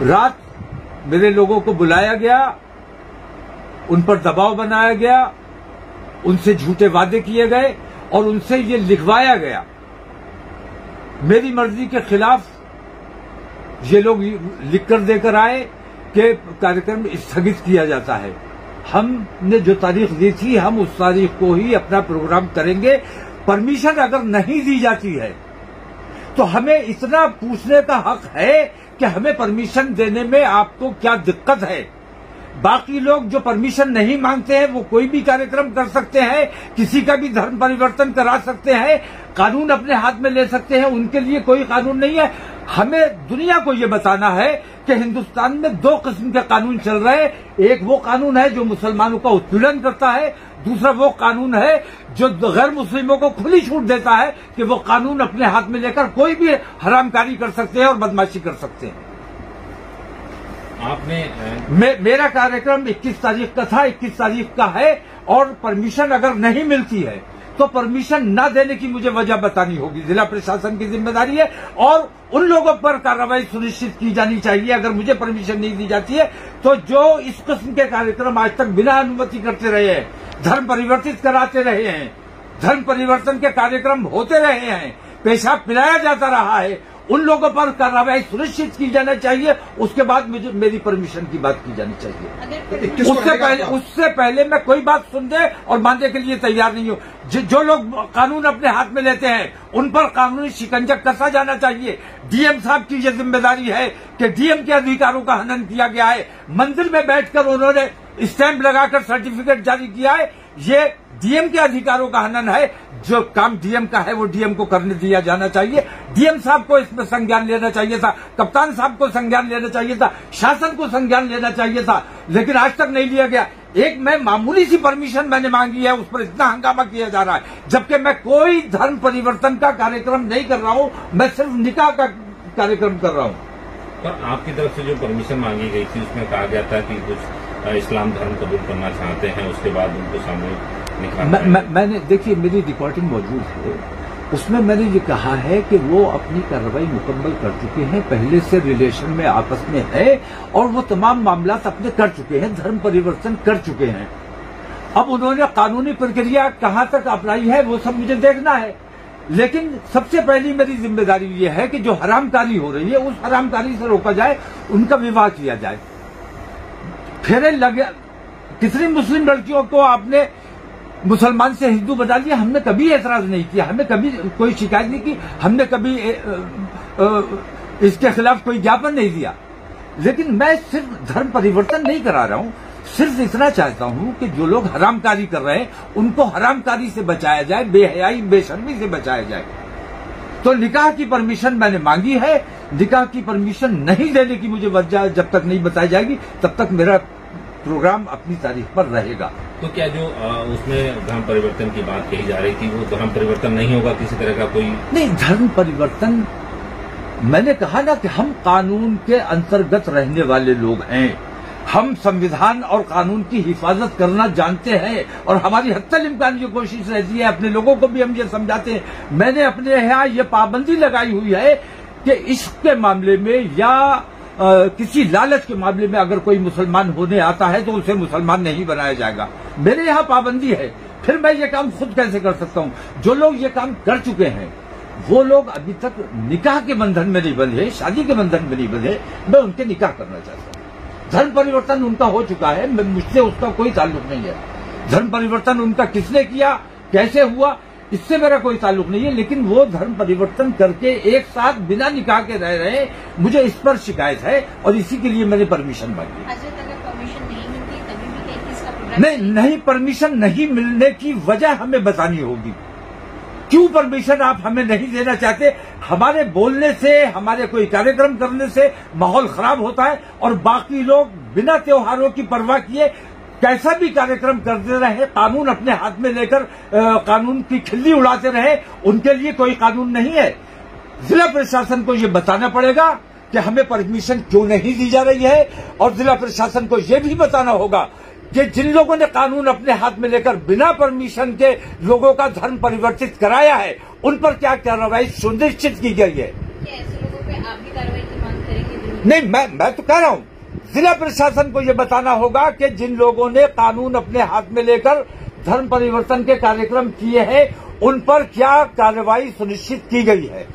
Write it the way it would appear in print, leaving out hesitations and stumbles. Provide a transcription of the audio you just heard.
रात मेरे लोगों को बुलाया गया, उन पर दबाव बनाया गया, उनसे झूठे वादे किए गए और उनसे ये लिखवाया गया। मेरी मर्जी के खिलाफ ये लोग लिखकर देकर आए कि कार्यक्रम स्थगित किया जाता है। हमने जो तारीख दी थी, हम उस तारीख को ही अपना प्रोग्राम करेंगे। परमिशन अगर नहीं दी जाती है तो हमें इतना पूछने का हक है कि हमें परमिशन देने में आपको क्या दिक्कत है। बाकी लोग जो परमिशन नहीं मांगते हैं वो कोई भी कार्यक्रम कर सकते हैं, किसी का भी धर्म परिवर्तन करा सकते हैं, कानून अपने हाथ में ले सकते हैं, उनके लिए कोई कानून नहीं है। हमें दुनिया को ये बताना है कि हिंदुस्तान में दो किस्म के कानून चल रहे हैं। एक वो कानून है जो मुसलमानों का उत्पीड़न करता है, दूसरा वो कानून है जो गैर मुस्लिमों को खुली छूट देता है कि वो कानून अपने हाथ में लेकर कोई भी हरामकारी कर सकते हैं और बदमाशी कर सकते हैं। मेरा कार्यक्रम 21 तारीख का था, 21 तारीख का है और परमिशन अगर नहीं मिलती है तो परमिशन न देने की मुझे वजह बतानी होगी। जिला प्रशासन की जिम्मेदारी है और उन लोगों पर कार्रवाई सुनिश्चित की जानी चाहिए। अगर मुझे परमिशन नहीं दी जाती है तो जो इस किस्म के कार्यक्रम आज तक बिना अनुमति करते रहे हैं, धर्म परिवर्तित कराते रहे हैं, धर्म परिवर्तन के कार्यक्रम होते रहे हैं, पेशाब पिलाया जाता रहा है, उन लोगों पर कार्रवाई सुनिश्चित की जाना चाहिए। उसके बाद मुझे मेरी परमिशन की बात की जानी चाहिए। उससे पहले मैं कोई बात सुनने और मानने के लिए तैयार नहीं हूं। जो लोग कानून अपने हाथ में लेते हैं उन पर कानूनी शिकंजा कसा जाना चाहिए। डीएम साहब की यह जिम्मेदारी है कि डीएम के अधिकारों का हनन किया गया है। मंदिर में बैठकर उन्होंने स्टैंप लगाकर सर्टिफिकेट जारी किया है, ये डीएम के अधिकारों का हनन है। जो काम डीएम का है वो डीएम को करने दिया जाना चाहिए। डीएम साहब को इसमें संज्ञान लेना चाहिए था, कप्तान साहब को संज्ञान लेना चाहिए था, शासन को संज्ञान लेना चाहिए था, लेकिन आज तक नहीं लिया गया। एक मैं मामूली सी परमिशन मैंने मांगी है, उस पर इतना हंगामा किया जा रहा है, जबकि मैं कोई धर्म परिवर्तन का कार्यक्रम नहीं कर रहा हूं, मैं सिर्फ निकाह का कार्यक्रम कर रहा हूं। पर आपकी तरफ से जो परमिशन मांगी गई थी उसमें कहा गया था कि कुछ इस्लाम धर्म कबूल करना चाहते हैं, उसके बाद उनको सामने मैंने देखिए मेरी रिकॉर्डिंग मौजूद है, उसमें मैंने ये कहा है कि वो अपनी कार्रवाई मुकम्मल कर चुके हैं, पहले से रिलेशन में आपस में है और वो तमाम मामला अपने कर चुके हैं, धर्म परिवर्तन कर चुके हैं। अब उन्होंने कानूनी प्रक्रिया कहां तक अपनाई है वो सब मुझे देखना है, लेकिन सबसे पहली मेरी जिम्मेदारी ये है कि जो हरामकारी हो रही है उस हरामकारी से रोका जाए, उनका विवाह किया जाए। फिर लगे कितनी मुस्लिम लड़कियों को आपने मुसलमान से हिंदू बना लिया, हमने कभी ऐतराज नहीं किया, हमने कभी कोई शिकायत नहीं की, हमने कभी इसके खिलाफ कोई ज्ञापन नहीं दिया। लेकिन मैं सिर्फ धर्म परिवर्तन नहीं करा रहा हूं, सिर्फ इतना चाहता हूं कि जो लोग हरामकारी कर रहे हैं उनको हरामकारी से बचाया जाए, बेहयाई बेशर्मी से बचाया जाए। तो निकाह की परमिशन मैंने मांगी है, निकाह की परमिशन नहीं देने की मुझे वजह जब तक नहीं बताई जाएगी तब तक मेरा प्रोग्राम अपनी तारीख पर रहेगा। तो क्या जो उसमें धर्म परिवर्तन की बात कही जा रही थी वो धर्म परिवर्तन नहीं होगा, किसी तरह का कोई नहीं? धर्म परिवर्तन मैंने कहा ना कि हम कानून के अंतर्गत रहने वाले लोग हैं, हम संविधान और कानून की हिफाजत करना जानते हैं और हमारी हत्तल इम्कान ये कोशिश रहती है, अपने लोगों को भी हम ये समझाते हैं। मैंने अपने यहाँ ये पाबंदी लगाई हुई है कि इश्क के मामले में या किसी लालच के मामले में अगर कोई मुसलमान होने आता है तो उसे मुसलमान नहीं बनाया जाएगा। मेरे यहाँ पाबंदी है, फिर मैं ये काम खुद कैसे कर सकता हूँ? जो लोग ये काम कर चुके हैं वो लोग अभी तक निकाह के बंधन में नहीं बंधे, शादी के बंधन में नहीं बंधे, मैं उनके निकाह करना चाहता हूँ। धर्म परिवर्तन उनका हो चुका है, मुझसे उसका कोई ताल्लुक नहीं है। धर्म परिवर्तन उनका किसने किया, कैसे हुआ, इससे मेरा कोई ताल्लुक नहीं है, लेकिन वो धर्म परिवर्तन करके एक साथ बिना निकाह के रह रहे हैं, मुझे इस पर शिकायत है और इसी के लिए मैंने परमिशन मांगी। नहीं, परमिशन नहीं मिलने की वजह हमें बतानी होगी। क्यों परमिशन आप हमें नहीं देना चाहते? हमारे बोलने से, हमारे कोई कार्यक्रम करने से माहौल खराब होता है और बाकी लोग बिना त्योहारों की परवाह किए कैसा भी कार्यक्रम करते रहे, कानून अपने हाथ में लेकर कानून की खिल्ली उड़ाते रहे, उनके लिए कोई कानून नहीं है। जिला प्रशासन को ये बताना पड़ेगा कि हमें परमिशन क्यों नहीं दी जा रही है और जिला प्रशासन को ये भी बताना होगा कि जिन लोगों ने कानून अपने हाथ में लेकर बिना परमिशन के लोगों का धर्म परिवर्तित कराया है उन पर क्या कार्रवाई सुनिश्चित की गई है। ऐसे लोगों पे आप भी कार्रवाई की मांग करेंगे? नहीं, मैं तो कह रहा हूं जिला प्रशासन को ये बताना होगा कि जिन लोगों ने कानून अपने हाथ में लेकर धर्म परिवर्तन के कार्यक्रम किए हैं उन पर क्या कार्रवाई सुनिश्चित की गई है।